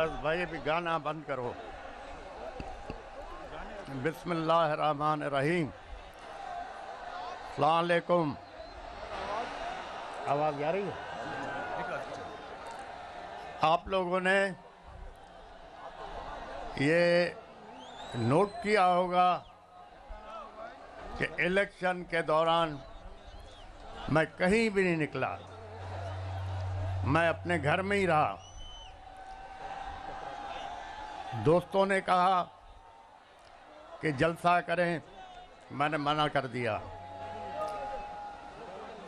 बस भाई अभी गाना बंद करो। बिस्मिल्लाहिर्रहमानिर्रहीम। अस्सलाम वालेकुम। आवाज़ आ रही है? आप लोगों ने ये नोट किया होगा कि इलेक्शन के दौरान मैं कहीं भी नहीं निकला, मैं अपने घर में ही रहा। दोस्तों ने कहा कि जलसा करें, मैंने मना कर दिया।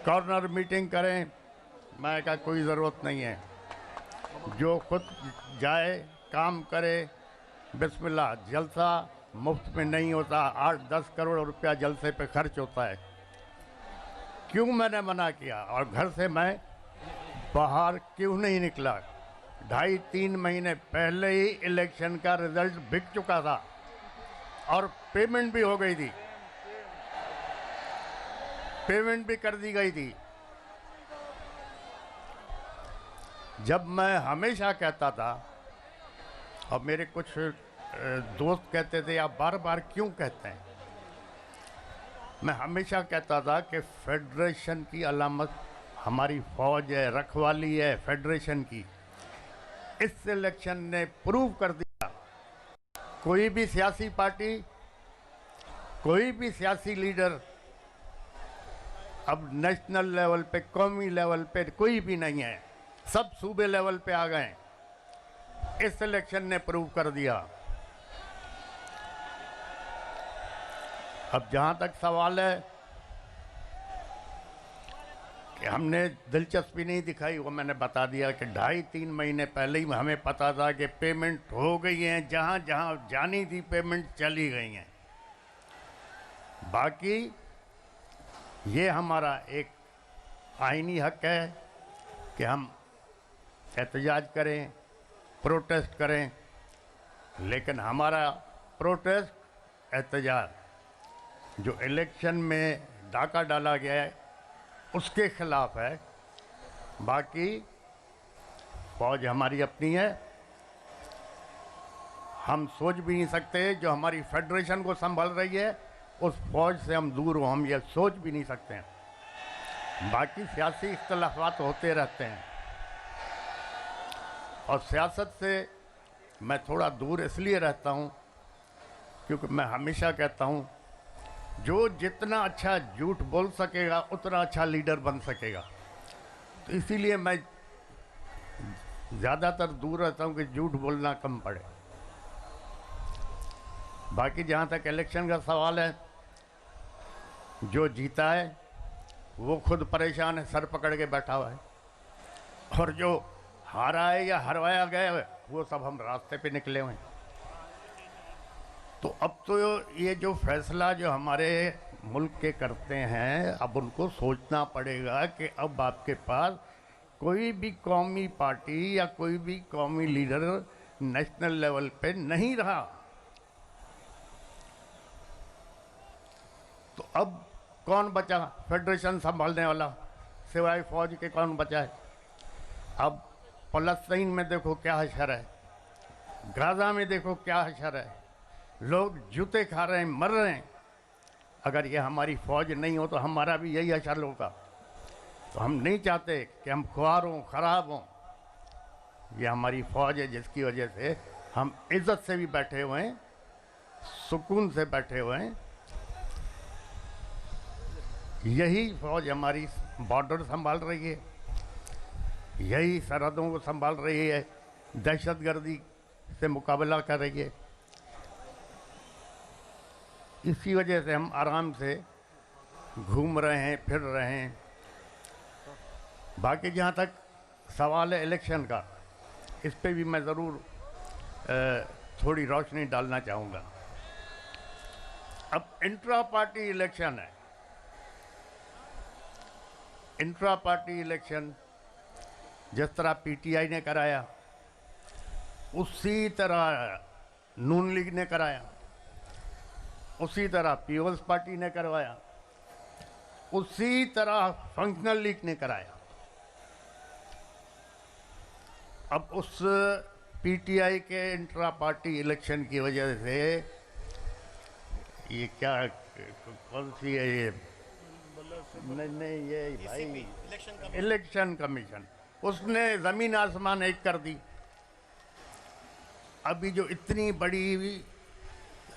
कॉर्नर मीटिंग करें, मैं कहा कोई ज़रूरत नहीं है, जो खुद जाए काम करे। बिस्मिल्लाह, जलसा मुफ्त में नहीं होता, 8-10 करोड़ रुपया जलसे पे खर्च होता है। क्यों मैंने मना किया और घर से मैं बाहर क्यों नहीं निकला? 2.5-3 महीने पहले ही इलेक्शन का रिजल्ट बिक चुका था और पेमेंट भी हो गई थी, पेमेंट भी कर दी गई थी। जब मैं हमेशा कहता था, और मेरे कुछ दोस्त कहते थे आप बार बार क्यों कहते हैं, मैं हमेशा कहता था कि फेडरेशन की अलामत हमारी फौज है, रखवाली है फेडरेशन की। इस इलेक्शन ने प्रूव कर दिया, कोई भी सियासी पार्टी, कोई भी सियासी लीडर अब नेशनल लेवल पे, कौमी लेवल पे कोई भी नहीं है, सब सूबे लेवल पे आ गए। इस इलेक्शन ने प्रूव कर दिया। अब जहां तक सवाल है कि हमने दिलचस्पी नहीं दिखाई, वो मैंने बता दिया कि 2.5-3 महीने पहले ही हमें पता था कि पेमेंट हो गई है, जहां जहां जानी थी पेमेंट चली गई हैं। बाकी ये हमारा एक आईनी हक है कि हम एहतजाज करें, प्रोटेस्ट करें, लेकिन हमारा प्रोटेस्ट, एहतजाज जो इलेक्शन में डाका डाला गया है उसके खिलाफ है। बाकी फौज हमारी अपनी है, हम सोच भी नहीं सकते जो हमारी फेडरेशन को संभाल रही है उस फौज से हम दूर हो, हम ये सोच भी नहीं सकते हैं। बाकी सियासी इख्तलाफात होते रहते हैं और सियासत से मैं थोड़ा दूर इसलिए रहता हूँ क्योंकि मैं हमेशा कहता हूँ जो जितना अच्छा झूठ बोल सकेगा उतना अच्छा लीडर बन सकेगा। तो इसीलिए मैं ज़्यादातर दूर रहता हूँ कि झूठ बोलना कम पड़े। बाकी जहाँ तक इलेक्शन का सवाल है, जो जीता है वो खुद परेशान है, सर पकड़ के बैठा हुआ है, और जो हारा है या हरवाया गया है वो सब हम रास्ते पे निकले हुए हैं। तो अब तो ये जो फैसला जो हमारे मुल्क के करते हैं, अब उनको सोचना पड़ेगा कि अब आपके पास कोई भी कौमी पार्टी या कोई भी कौमी लीडर नेशनल लेवल पे नहीं रहा। तो अब कौन बचा फेडरेशन संभालने वाला? सिवाय फौज के कौन बचा है? अब फलस्तीन में देखो क्या हशर है, गाजा में देखो क्या हशर है, लोग जूते खा रहे हैं, मर रहे हैं। अगर ये हमारी फौज नहीं हो तो हमारा भी यही हशर होगा। तो हम नहीं चाहते कि हम ख्वार हों, ख़राब हों। ये हमारी फौज है जिसकी वजह से हम इज़्ज़त से भी बैठे हुए हैं, सुकून से बैठे हुए हैं। यही फौज हमारी बॉर्डर संभाल रही है, यही सरहदों को संभाल रही है, दहशतगर्दी से मुकाबला कर रही है। इसी वजह से हम आराम से घूम रहे हैं, फिर रहे हैं। बाकी जहाँ तक सवाल है इलेक्शन का, इस पे भी मैं ज़रूर थोड़ी रोशनी डालना चाहूँगा। अब इंट्रा पार्टी इलेक्शन है, इंट्रा पार्टी इलेक्शन जिस तरह पीटीआई ने कराया उसी तरह नून लीग ने कराया, उसी तरह पीपल्स पार्टी ने करवाया, उसी तरह फंक्शनल लीग ने कराया। अब उस पीटीआई के इंट्रा पार्टी इलेक्शन की वजह से ये क्या कौन सी है ये नहीं ये भाई इलेक्शन कमीशन उसने ज़मीन आसमान एक कर दी। अभी जो इतनी बड़ी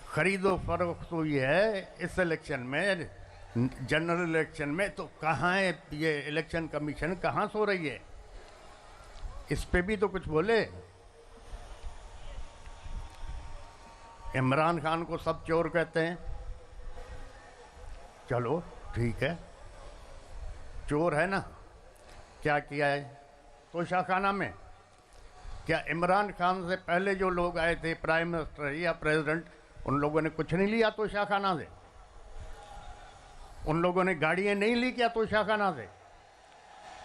खरीदो फरोख्त हुई है इस इलेक्शन में, जनरल इलेक्शन में, तो कहाँ है ये इलेक्शन कमीशन, कहाँ सो रही है? इस पे भी तो कुछ बोले। इमरान खान को सब चोर कहते हैं, चलो ठीक है, चोर है ना। क्या किया है तोशाखाना में? क्या इमरान खान से पहले जो लोग आए थे, प्राइम मिनिस्टर या प्रेसिडेंट, उन लोगों ने कुछ नहीं लिया तोशाखाना से? उन लोगों ने गाड़ियां नहीं ली क्या तोशाखाना से?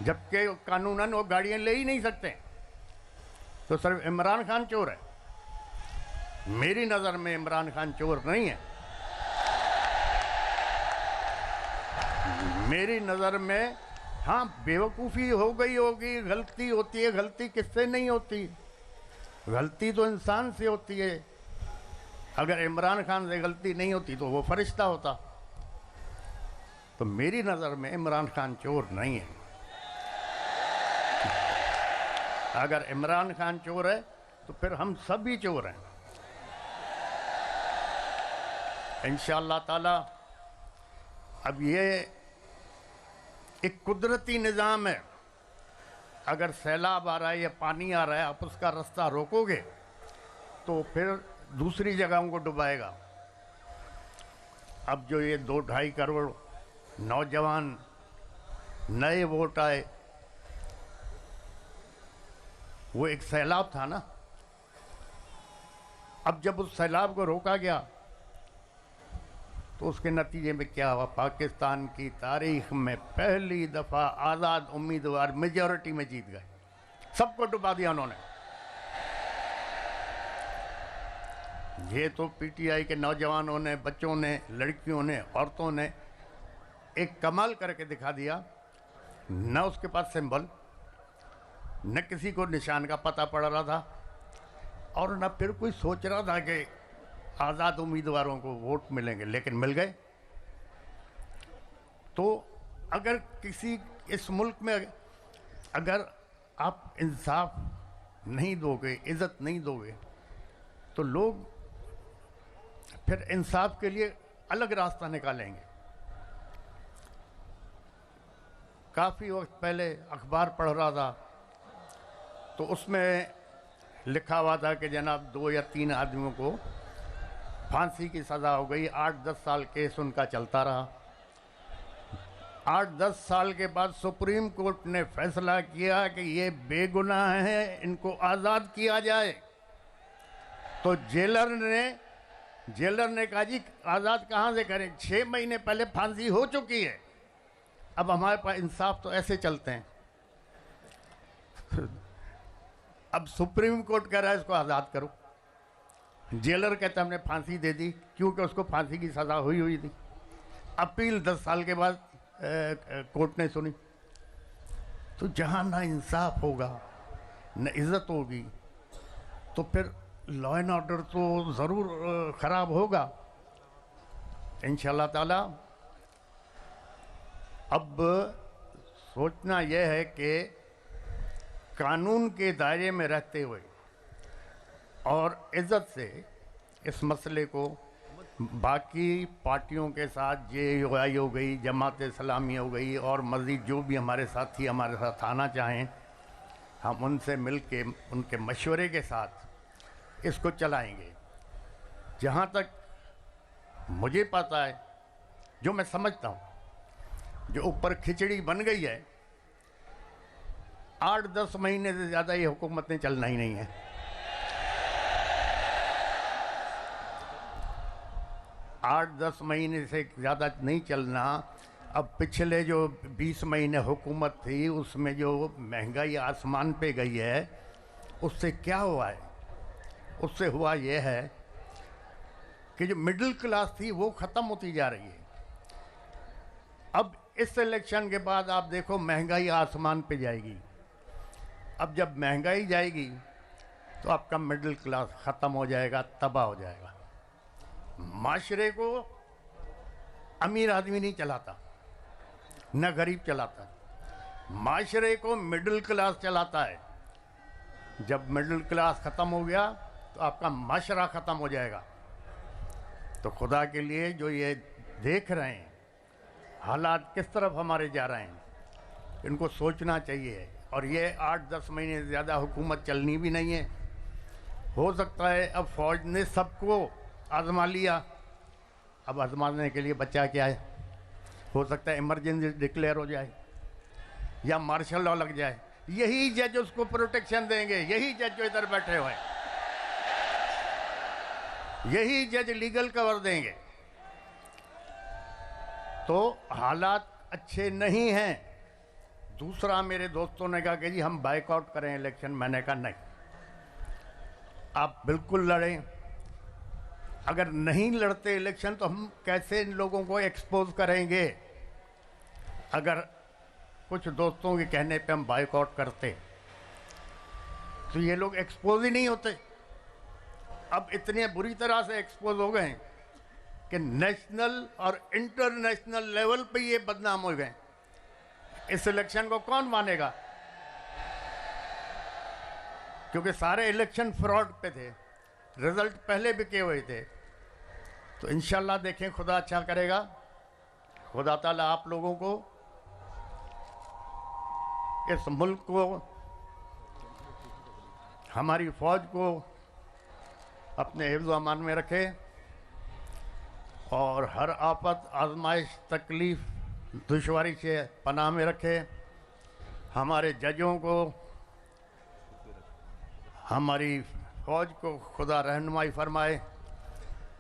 जबकि कानूनन वो गाड़ियां ले ही नहीं सकते। तो सिर्फ इमरान खान चोर है? मेरी नज़र में इमरान खान चोर नहीं है। मेरी नज़र में हाँ बेवकूफ़ी हो गई होगी, गलती होती है। गलती किससे नहीं होती? गलती तो इंसान से होती है। अगर इमरान खान से गलती नहीं होती तो वो फरिश्ता होता। तो मेरी नज़र में इमरान खान चोर नहीं है। अगर इमरान खान चोर है तो फिर हम सभी चोर हैं। इंशाअल्लाह ताला अब ये एक कुदरती निज़ाम है। अगर सैलाब आ रहा है या पानी आ रहा है, आप उसका रास्ता रोकोगे तो फिर दूसरी जगहों को डुबाएगा। अब जो ये 2-2.5 करोड़ नौजवान नए वोट आए, वो एक सैलाब था ना। अब जब उस सैलाब को रोका गया तो उसके नतीजे में क्या हुआ? पाकिस्तान की तारीख में पहली दफ़ा आज़ाद उम्मीदवार मेजॉरिटी में जीत गए। सबको डुबा दिया उन्होंने। ये तो पीटीआई के नौजवानों ने, बच्चों ने, लड़कियों ने, औरतों ने एक कमाल करके दिखा दिया। न उसके पास सिंबल, न किसी को निशान का पता पड़ रहा था, और न फिर कोई सोच रहा था कि आज़ाद उम्मीदवारों को वोट मिलेंगे, लेकिन मिल गए। तो अगर किसी इस मुल्क में अगर आप इंसाफ नहीं दोगे, इज़्ज़त नहीं दोगे, तो लोग फिर इंसाफ के लिए अलग रास्ता निकालेंगे। काफ़ी वक्त पहले अखबार पढ़ रहा था तो उसमें लिखा हुआ था कि जनाब 2 या 3 आदमियों को फांसी की सज़ा हो गई। 8-10 साल केस उनका चलता रहा। 8-10 साल के बाद सुप्रीम कोर्ट ने फैसला किया कि ये बेगुनाह हैं, इनको आज़ाद किया जाए। तो जेलर ने कहा जी आज़ाद कहाँ से करें, 6 महीने पहले फांसी हो चुकी है। अब हमारे पास इंसाफ तो ऐसे चलते हैं। अब सुप्रीम कोर्ट कह रहा है इसको आज़ाद करो, जेलर कहता हमने फांसी दे दी क्योंकि उसको फांसी की सज़ा हुई थी। अपील 10 साल के बाद कोर्ट ने सुनी। तो जहाँ ना इंसाफ होगा, न इज़्ज़त होगी, तो फिर लॉ एंड ऑर्डर तो ज़रूर ख़राब होगा। इंशाअल्लाह ताला अब सोचना यह है कि कानून के दायरे में रहते हुए और इज़्ज़त से इस मसले को बाकी पार्टियों के साथ JUI हो गई, जमात इस्लामी हो गई, और मज़ीद जो भी हमारे साथी हमारे साथ आना चाहें, हम उनसे मिल के उनके मशवरे के साथ इसको चलाएंगे। जहाँ तक मुझे पता है, जो मैं समझता हूँ, जो ऊपर खिचड़ी बन गई है, 8-10 महीने से ज़्यादा ये हुकूमतें चलना ही नहीं है। 8-10 महीने से ज़्यादा नहीं चलना। अब पिछले जो 20 महीने हुकूमत थी उसमें जो महंगाई आसमान पे गई है, उससे क्या हुआ है? उससे हुआ ये है कि जो मिडिल क्लास थी वो ख़त्म होती जा रही है। अब इस इलेक्शन के बाद आप देखो महंगाई आसमान पे जाएगी। अब जब महंगाई जाएगी तो आपका मिडिल क्लास ख़त्म हो जाएगा, तबाह हो जाएगा। माशरे को अमीर आदमी नहीं चलाता, न गरीब चलाता, माशरे को मिडिल क्लास चलाता है। जब मिडिल क्लास ख़त्म हो गया तो आपका माशरा ख़त्म हो जाएगा। तो खुदा के लिए जो ये देख रहे हैं हालात किस तरफ हमारे जा रहे हैं, इनको सोचना चाहिए। और ये 8-10 महीने से ज़्यादा हुकूमत चलनी भी नहीं है। हो सकता है अब फ़ौज ने सबको आजमा लिया, अब आजमाने के लिए बचा क्या है, हो सकता है इमरजेंसी डिक्लेयर हो जाए या मार्शल लॉ लग जाए। यही जज उसको प्रोटेक्शन देंगे, यही जज जो इधर बैठे हुए हैं, यही जज लीगल कवर देंगे। तो हालात अच्छे नहीं हैं। दूसरा, मेरे दोस्तों ने कहा कि जी हम बाइकआउट करें इलेक्शन। मैंने कहा नहीं, आप बिल्कुल लड़ें। अगर नहीं लड़ते इलेक्शन तो हम कैसे इन लोगों को एक्सपोज करेंगे? अगर कुछ दोस्तों के कहने पे हम बाइकआउट करते तो ये लोग एक्सपोज ही नहीं होते। अब इतने बुरी तरह से एक्सपोज हो गए कि नेशनल और इंटरनेशनल लेवल पे ये बदनाम हो गए। इस इलेक्शन को कौन मानेगा? क्योंकि सारे इलेक्शन फ्रॉड पे थे, रिजल्ट पहले बिके हुए थे। तो इंशाल्लाह देखें, खुदा अच्छा करेगा। खुदा ताला आप लोगों को, इस मुल्क को, हमारी फौज को अपने हिफ्ज़ व अमान में रखे और हर आफत, आजमाइश, तकलीफ़, दुश्वारी से पनाह में रखे। हमारे जजों को, हमारी फौज को खुदा रहनुमाई फरमाए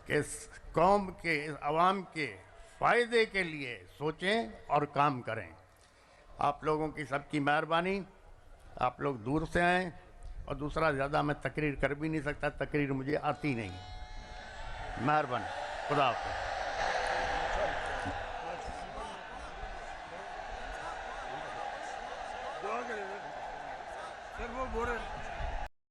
कि इस कौम के, इस आवाम के फ़ायदे के लिए सोचें और काम करें। आप लोगों की सबकी मेहरबानी। आप लोग दूर से आए, और दूसरा, ज़्यादा मैं तकरीर कर भी नहीं सकता, तकरीर मुझे आती नहीं। मेहरबानी, खुदा हाफ़िज़। सर वो बोल रहे